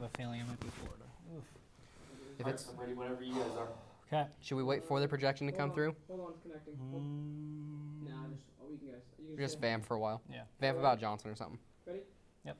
a feeling it might be Florida. Oof. If it's, I'm ready whenever you guys are. Okay. should we wait for the projection to come through? Hold on, it's connecting. Nah, you can guys. You can Just vamp for a while. Yeah. Vamp about Johnson or something. Ready? Yep.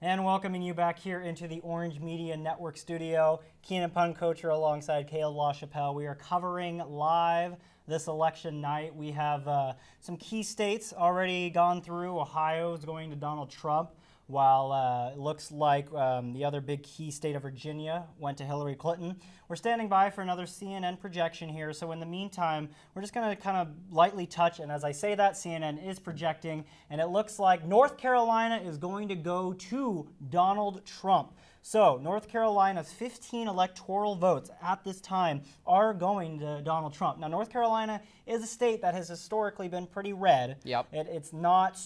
And welcoming you back here into the Orange Media Network studio. Keenan Puncocher alongside Caleb LaChapelle. We are covering live this election night. We have some key states already gone through. Ohio is going to Donald Trump, while it looks like the other big key state of Virginia went to Hillary Clinton. We're standing by for another CNN projection here. So in the meantime, we're just going to kind of lightly touch. And as I say that, CNN is projecting. And it looks like North Carolina is going to go to Donald Trump. So North Carolina's 15 electoral votes at this time are going to Donald Trump. Now, North Carolina is a state that has historically been pretty red. Yep. It's not,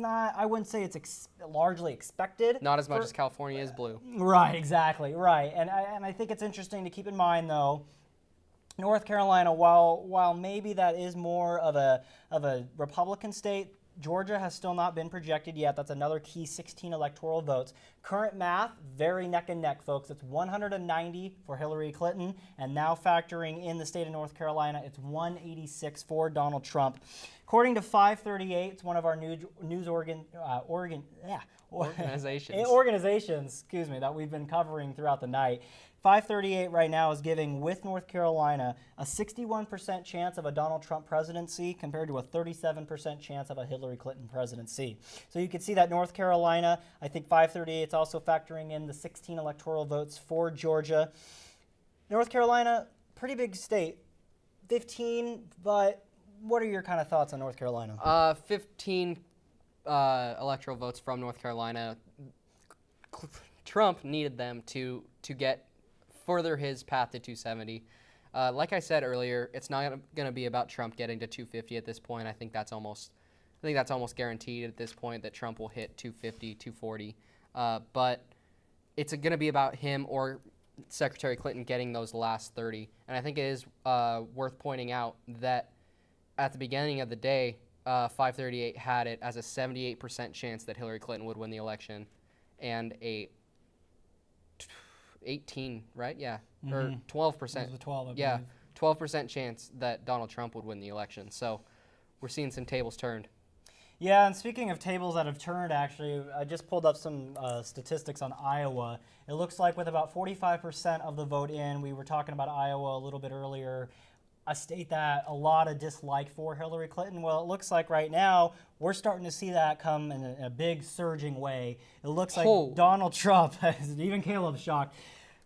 I wouldn't say it's largely expected. Not as much as California is blue. Right, exactly, right. And I think it's interesting to keep in mind, though, North Carolina, while maybe that is more of a Republican state, Georgia has still not been projected yet. That's another key 16 electoral votes. Current math, very neck and neck, folks. It's 190 for Hillary Clinton, and now factoring in the state of North Carolina, it's 186 for Donald Trump. According to 538, it's one of our news organizations, that we've been covering throughout the night. 538 right now is giving, with North Carolina, a 61% chance of a Donald Trump presidency compared to a 37% chance of a Hillary Clinton presidency. So you can see that North Carolina, I think 538 is also factoring in the 16 electoral votes for Georgia. North Carolina, pretty big state, 15, but what are your kind of thoughts on North Carolina? 15 electoral votes from North Carolina. Trump needed them to get further his path to 270. Like I said earlier, it's not going to be about Trump getting to 250 at this point. I think that's almost guaranteed at this point that Trump will hit 250, 240. But it's going to be about him or Secretary Clinton getting those last 30. And I think it is worth pointing out that at the beginning of the day, 538 had it as a 78% chance that Hillary Clinton would win the election, and a 18, right? Yeah, or 12%. It was 12, I believe. Yeah, 12% chance that Donald Trump would win the election. So we're seeing some tables turned. Yeah, and speaking of tables that have turned, actually, I just pulled up some statistics on Iowa. It looks like with about 45% of the vote in, we were talking about Iowa a little bit earlier, a state that a lot of dislike for Hillary Clinton. Well, it looks like right now we're starting to see that come in a big surging way. It looks like Donald Trump, even Caleb's shocked.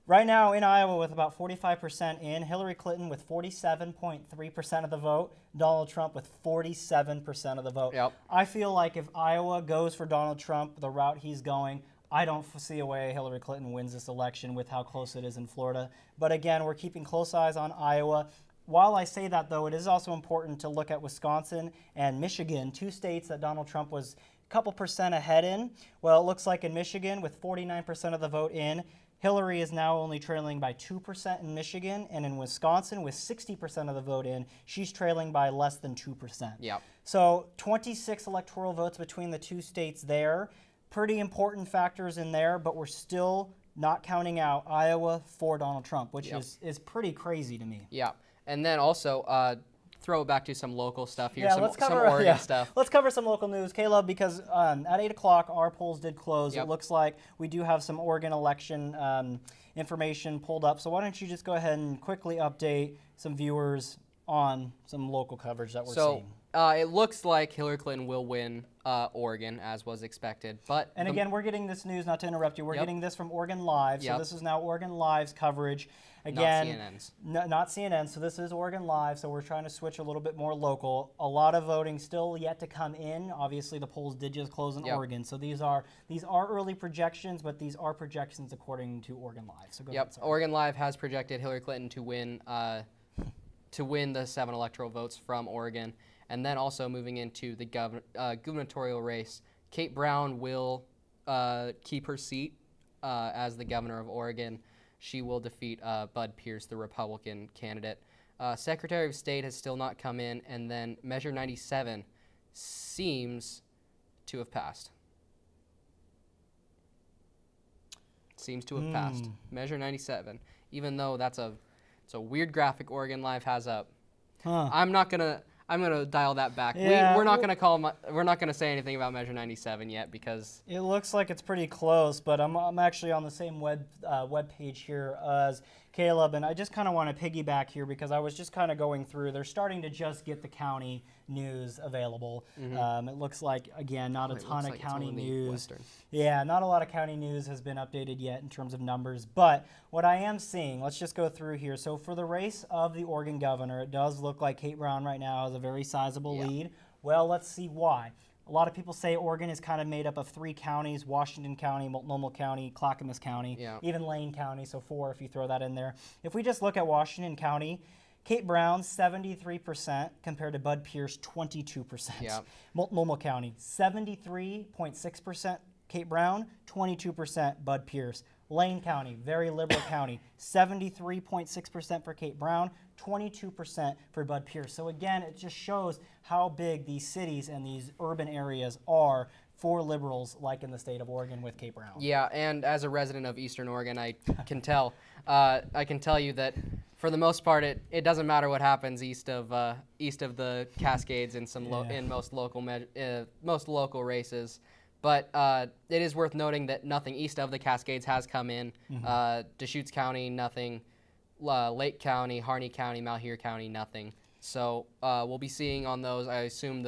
Right now in Iowa with about 45% in, Hillary Clinton with 47.3% of the vote, Donald Trump with 47% of the vote. Yep. I feel like if Iowa goes for Donald Trump the route he's going, I don't see a way Hillary Clinton wins this election with how close it is in Florida. But again, we're keeping close eyes on Iowa. While I say that, though, it is also important to look at Wisconsin and Michigan, two states that Donald Trump was a couple percent ahead in. Well, it looks like in Michigan, with 49% of the vote in, Hillary is now only trailing by 2% in Michigan, and in Wisconsin, with 60% of the vote in, she's trailing by less than 2%. Yep. So 26 electoral votes between the two states there. Pretty important factors in there, but we're still not counting out Iowa for Donald Trump, which is pretty crazy to me. Yeah. And then also throw it back to some local stuff here, yeah, some Oregon stuff. Let's cover some local news, Caleb, because at 8 o'clock our polls did close. Yep. It looks like we do have some Oregon election information pulled up. So why don't you just go ahead and quickly update some viewers on some local coverage that we're seeing. It looks like Hillary Clinton will win Oregon, as was expected. And again, we're getting this news, not to interrupt you, we're getting this from Oregon Live. So this is now Oregon Live's coverage. Again, not CNN's. Not CNN, so this is Oregon Live, so we're trying to switch a little bit more local. A lot of voting still yet to come in. Obviously, the polls did just close in Oregon, so these are early projections, but these are projections according to Oregon Live. So go ahead, sorry. Oregon Live has projected Hillary Clinton to win the 7 electoral votes from Oregon. And then also moving into the gubernatorial race, Kate Brown will keep her seat as the governor of Oregon. She will defeat Bud Pierce, the Republican candidate. Secretary of State has still not come in, and then Measure 97 seems to have passed. seems to have passed. Measure 97, even though it's a weird graphic Oregon Live has up. Huh. I'm gonna dial that back. Yeah, We're not gonna say anything about Measure 97 yet because It looks like it's pretty close, but I'm actually on the same web page here as Caleb, and I just kind of want to piggyback here because I was just kind of going through. They're starting to just get the county news available. It looks like, again, not a ton of county news. Yeah, not a lot of county news has been updated yet in terms of numbers, but what I am seeing, let's just go through here. So for the race of the Oregon governor, it does look like Kate Brown right now has a very sizable lead. Well, let's see why. A lot of people say Oregon is kind of made up of 3 counties: Washington County, Multnomah County, Clackamas County, even Lane County, so 4 if you throw that in there. If we just look at Washington County, Kate Brown, 73% compared to Bud Pierce, 22%. Yeah. Multnomah County, 73.6% Kate Brown, 22% Bud Pierce. Lane County, very liberal county, 73.6% for Kate Brown, 22% for Bud Pierce. So again, it just shows how big these cities and these urban areas are for liberals, like in the state of Oregon with Kate Brown. Yeah, and as a resident of Eastern Oregon, I can tell you that for the most part, it doesn't matter what happens east of the Cascades in in most local races. But it is worth noting that nothing east of the Cascades has come in. Deschutes County, nothing. Lake County, Harney County, Malheur County, nothing. So we'll be seeing on those. I assume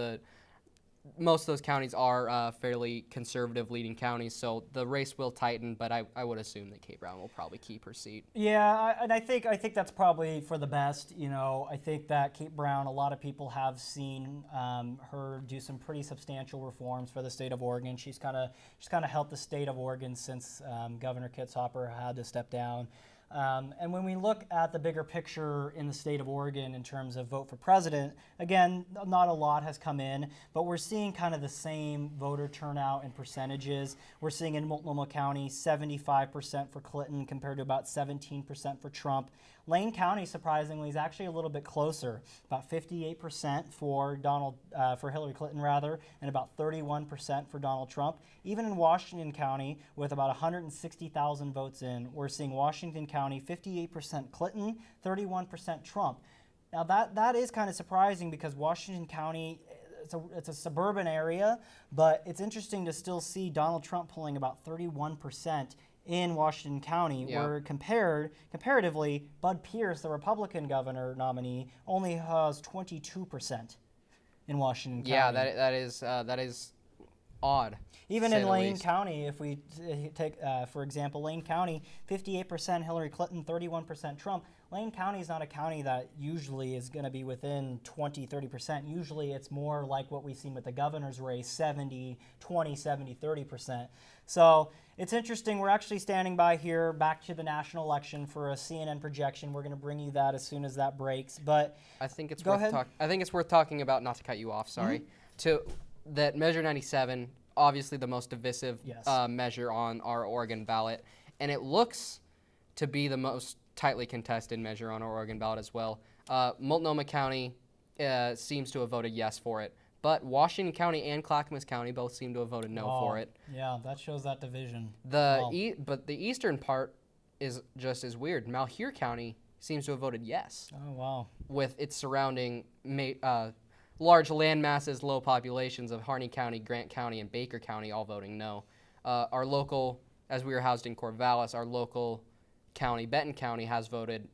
most of those counties are fairly conservative leading counties, so the race will tighten, but I would assume that Kate Brown will probably keep her seat. Yeah, and I think that's probably for the best. You know, I think that Kate Brown, a lot of people have seen her do some pretty substantial reforms for the state of Oregon. She's kind of helped the state of Oregon since Governor Kitzhaber had to step down. And when we look at the bigger picture in the state of Oregon in terms of vote for president, again, not a lot has come in, but we're seeing kind of the same voter turnout and percentages. We're seeing in Multnomah County 75% for Clinton compared to about 17% for Trump. Lane County, surprisingly, is actually a little bit closer, about 58% for Hillary Clinton rather, and about 31% for Donald Trump. Even in Washington County, with about 160,000 votes in, we're seeing Washington County 58% Clinton, 31% Trump. Now that is kind of surprising because Washington County, it's a suburban area, but it's interesting to still see Donald Trump pulling about 31% in Washington County, where comparatively, Bud Pierce, the Republican governor nominee, only has 22% in Washington County. Yeah, that is odd. Even in Lane County, if we take, for example, Lane County, 58% Hillary Clinton, 31% Trump. Lane County is not a county that usually is going to be within 20, 30%. Usually it's more like what we've seen with the governor's race, 70, 20, 70, 30%. So it's interesting. We're actually standing by here back to the national election for a CNN projection. We're going to bring you that as soon as that breaks. But I think it's worth talking about, not to cut you off, sorry, that Measure 97, obviously the most divisive measure on our Oregon ballot, and it looks to be the most tightly contested measure on our Oregon ballot as well. Multnomah County seems to have voted yes for it, but Washington County and Clackamas County both seem to have voted no for it. Yeah, that shows that division. But the eastern part is just as weird. Malheur County seems to have voted yes. Oh, wow. With its surrounding large land masses, low populations of Harney County, Grant County, and Baker County all voting no. Our local, as we were housed in Corvallis, our local county, Benton County, has voted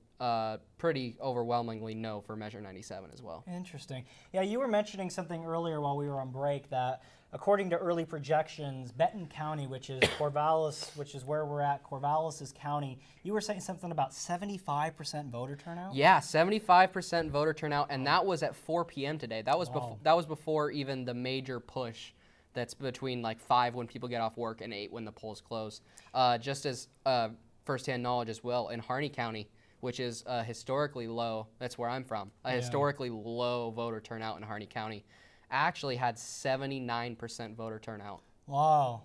pretty overwhelmingly no for Measure 97 as well. Interesting. Yeah, you were mentioning something earlier while we were on break that according to early projections, Benton County, which is Corvallis, which is where we're at, Corvallis' county, you were saying something about 75% voter turnout? Yeah, 75% voter turnout, and that was at 4 p.m. today. That was before even the major push that's between like 5 when people get off work and 8 when the polls close. Just as firsthand knowledge as well, in Harney County, which is historically low, that's where I'm from, historically low voter turnout in Harney County, actually had 79% voter turnout. Wow.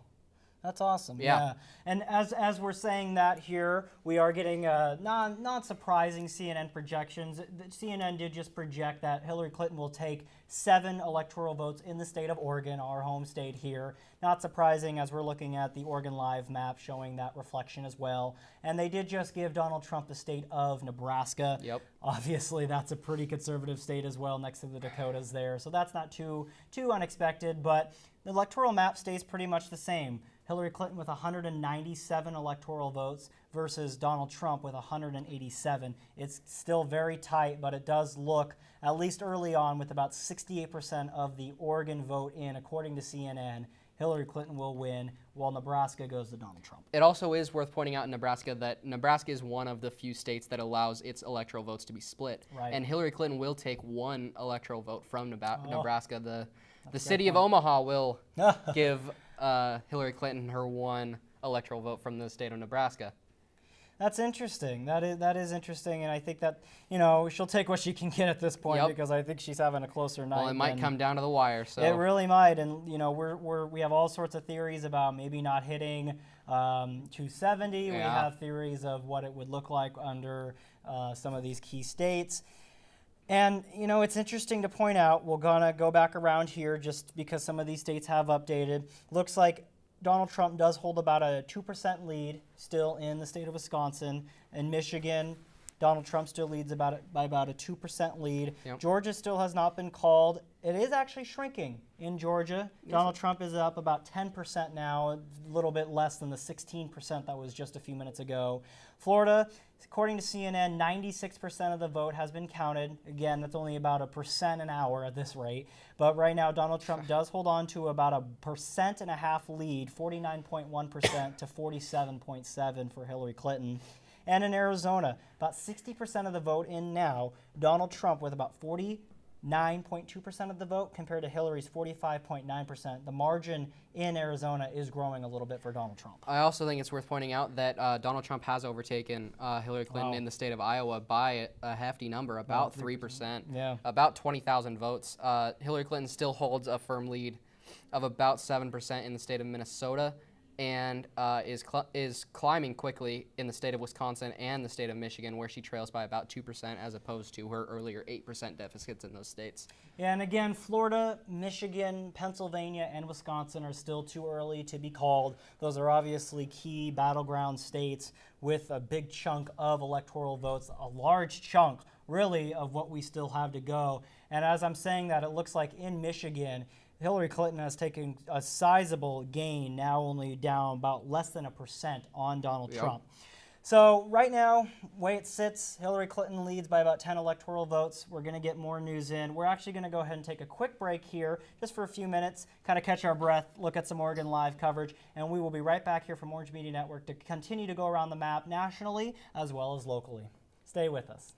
That's awesome. Yeah. And as we're saying that here, we are getting not surprising CNN projections. CNN did just project that Hillary Clinton will take 7 electoral votes in the state of Oregon, our home state here. Not surprising as we're looking at the Oregon Live map showing that reflection as well. And they did just give Donald Trump the state of Nebraska. Yep. Obviously, that's a pretty conservative state as well, next to the Dakotas there. So that's not too unexpected, but the electoral map stays pretty much the same. Hillary Clinton with 197 electoral votes versus Donald Trump with 187. It's still very tight, but it does look, at least early on, with about 68% of the Oregon vote in, according to CNN, Hillary Clinton will win, while Nebraska goes to Donald Trump. It also is worth pointing out in Nebraska that Nebraska is one of the few states that allows its electoral votes to be split. Right. And Hillary Clinton will take 1 electoral vote from Nebraska. The city of point. Omaha will give Hillary Clinton her 1 electoral vote from the state of Nebraska. That's interesting. That is interesting, and I think that, you know, she'll take what she can get at this point, Yep. because I think she's having a closer night. Well, it might come down to the wire. So It really might, and you know, we have all sorts of theories about maybe not hitting 270. We Yeah. have theories of what it would look like under some of these key states. And, you know, it's interesting to point out, we're going to go back around here just because some of these states have updated. Looks like Donald Trump does hold about a 2% lead still in the state of Wisconsin. In Michigan, Donald Trump still leads by about a 2% lead. Yep. Georgia still has not been called. It is actually shrinking in Georgia. Donald Trump is up about 10% now, a little bit less than the 16% that was just a few minutes ago. Florida, according to CNN, 96% of the vote has been counted. Again, that's only about 1% an hour at this rate. But right now, Donald Trump does hold on to about 1.5% lead, 49.1% to 47.7% for Hillary Clinton. And in Arizona, about 60% of the vote in now, Donald Trump with about 49.2% of the vote compared to Hillary's 45.9%. The margin in Arizona is growing a little bit for Donald Trump. I also think it's worth pointing out that Donald Trump has overtaken Hillary Clinton Wow. in the state of Iowa by a hefty number, about 3%, Yeah. about 20,000 votes. Hillary Clinton still holds a firm lead of about 7% in the state of Minnesota, and is climbing quickly in the state of Wisconsin and the state of Michigan, where she trails by about 2% as opposed to her earlier 8% deficits in those states. Yeah, and again, Florida, Michigan, Pennsylvania, and Wisconsin are still too early to be called. Those are obviously key battleground states with a big chunk of electoral votes, a large chunk, really, of what we still have to go. And as I'm saying that, it looks like in Michigan, Hillary Clinton has taken a sizable gain, now only down about less than 1% on Donald Yep. Trump. So right now, way it sits, Hillary Clinton leads by about 10 electoral votes. We're going to get more news in. We're actually going to go ahead and take a quick break here just for a few minutes, kind of catch our breath, look at some Oregon Live coverage, and we will be right back here from Orange Media Network to continue to go around the map nationally as well as locally. Stay with us.